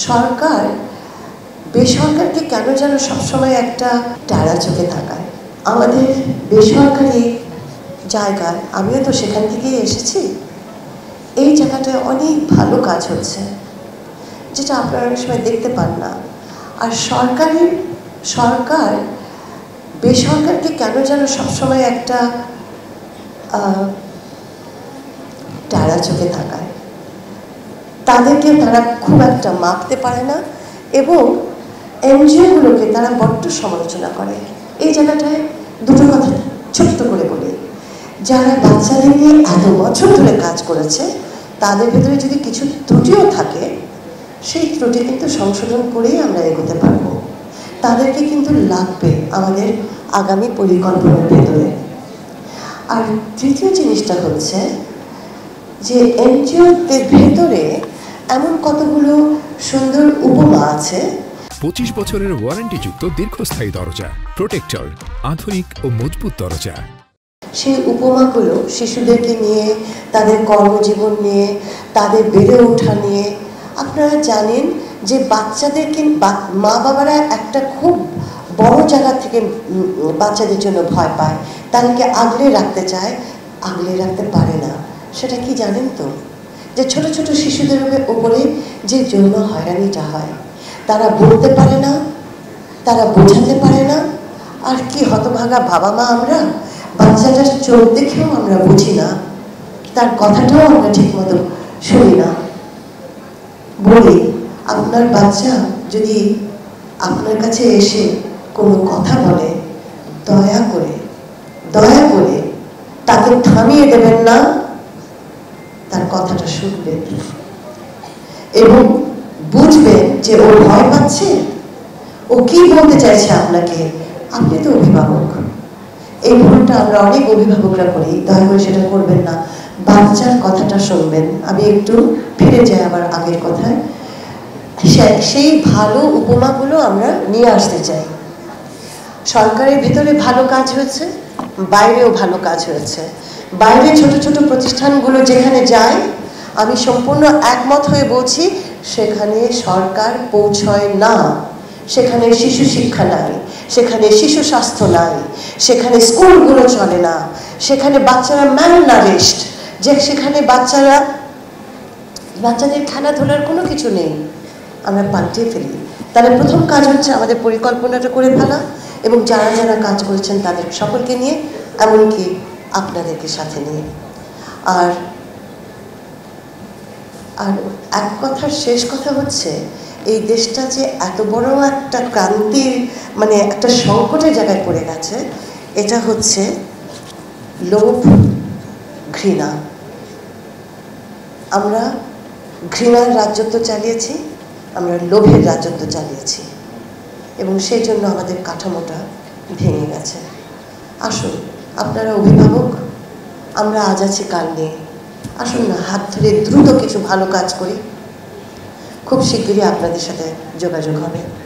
সরকার বেসরকারকে কেন যেন সবসময় একটা টাড়া চোখে তাকায়। আমাদের বেসরকারি জায়গায়, আমিও তো সেখান থেকেই এসেছি, এই জায়গাটায় অনেক ভালো কাজ হচ্ছে যেটা আপনারা অনেক সময় দেখতে পান না। আর সরকার বেসরকারকে কেন যেন সবসময় একটা টাড়া চোখে তাকায়। তাদেরকে তারা খুব একটা মাপতে পারে না এবং এনজিওগুলোকে তারা বড্ড সমালোচনা করে। এই জায়গাটায় দুটো কথা ছোট্ট করে বলি, যারা বাচ্চাদের নিয়ে এত বছর ধরে কাজ করেছে তাদের ভেতরে যদি কিছু ত্রুটিও থাকে, সেই ত্রুটি কিন্তু সংশোধন করেই আমরা এগোতে পারবো। তাদেরকে কিন্তু লাগবে আমাদের আগামী পরিকল্পনার ভেতরে। আর তৃতীয় জিনিসটা হচ্ছে যে এনজিওদের ভেতরে এমন কতগুলো সুন্দর উপমা আছে। 25 বছরের ওয়ারেন্টিযুক্ত দীর্ঘস্থায়ী দরজা প্রোটেক্টর, আধুনিক ও মজবুত দরজা। সেই উপমাগুলো শিশুদেরকে নিয়ে, তাদের কর্মজীবন নিয়ে, তাদের বেড়ে ওঠা নিয়ে। আপনারা জানেন যে বাচ্চাদেরকে মা বাবারা একটা খুব বড় জায়গা থেকে বাচ্চাদের জন্য ভয় পায়, তাদেরকে আগলে রাখতে চায়, আগলে রাখতে পারে না। সেটা কি জানেন তো? যে ছোট ছোট শিশুদের উপরে যে যৌন হয়রানিটা হয়, তারা বলতে পারে না, তারা বোঝাতে পারে না। আর কি হতভাগা বাবা মা আমরা, বাচ্চাটার চোখ দেখেও আমরা বুঝি না, তার কথাটাও আমরা ঠিক মতো শুনি না। বলি, আপনার বাচ্চা যদি আপনার কাছে এসে কোনো কথা বলে, দয়া করে তাকে থামিয়ে দেবেন না, তার কথাটা শুনবেন এবং বুঝবেন যে ও ভয় পাচ্ছে, ও কি বলতে চাইছে আপনাকে। আপনি তো অভিভাবক, এই ভুলটা আমরা অনেক অভিভাবকরা করি, দয়া করে সেটা করবেন না। বাচ্চার কথাটা শুনবেন। আমি একটু ফিরে যাই আবার আগের কথায়। সেই ভালো উপমাগুলো আমরা নিয়ে আসতে চাই। সরকারের ভিতরে ভালো কাজ হয়েছে, বাইরেও ভালো কাজ হয়েছে। বাইরে ছোট ছোট প্রতিষ্ঠানগুলো যেখানে যায়, আমি সম্পূর্ণ একমত হয়ে বলছি, সেখানে সরকার পৌঁছয় না। সেখানে শিশু শিক্ষা নাই, সেখানে শিশু স্বাস্থ্য নাই, সেখানে স্কুলগুলো চলে না, সেখানে বাচ্চারা ম্যালনারিশড, যে সেখানে বাচ্চাদের খেলাধুলার কোনো কিছু নেই। আমরা পাল্টিয়ে ফেলি। তাহলে প্রথম কাজ হচ্ছে আমাদের পরিকল্পনাটা করে ফেলা এবং যারা যারা কাজ করেছেন তাদের সকলকে নিয়ে, এমনকি আপনাদেরকে সাথে নিয়ে। আর এক কথার শেষ কথা হচ্ছে, এই দেশটা যে এত বড় একটা ক্রান্তির মানে একটা সংকটের জায়গায় পড়ে গেছে, এটা হচ্ছে লোভ, ঘৃণা। আমরা ঘৃণার রাজত্ব চালিয়েছি, আমরা লোভের রাজত্ব চালিয়েছি এবং সেই জন্য আমাদের কাঠামোটা ভেঙে গেছে। আসুন, আপনারা অভিভাবক, আমরা আজ আছি কাল নেই। আসুন না, হাত ধরে দ্রুত কিছু ভালো কাজ করি। খুব শিগগিরই আপনাদের সাথে যোগাযোগ হবে।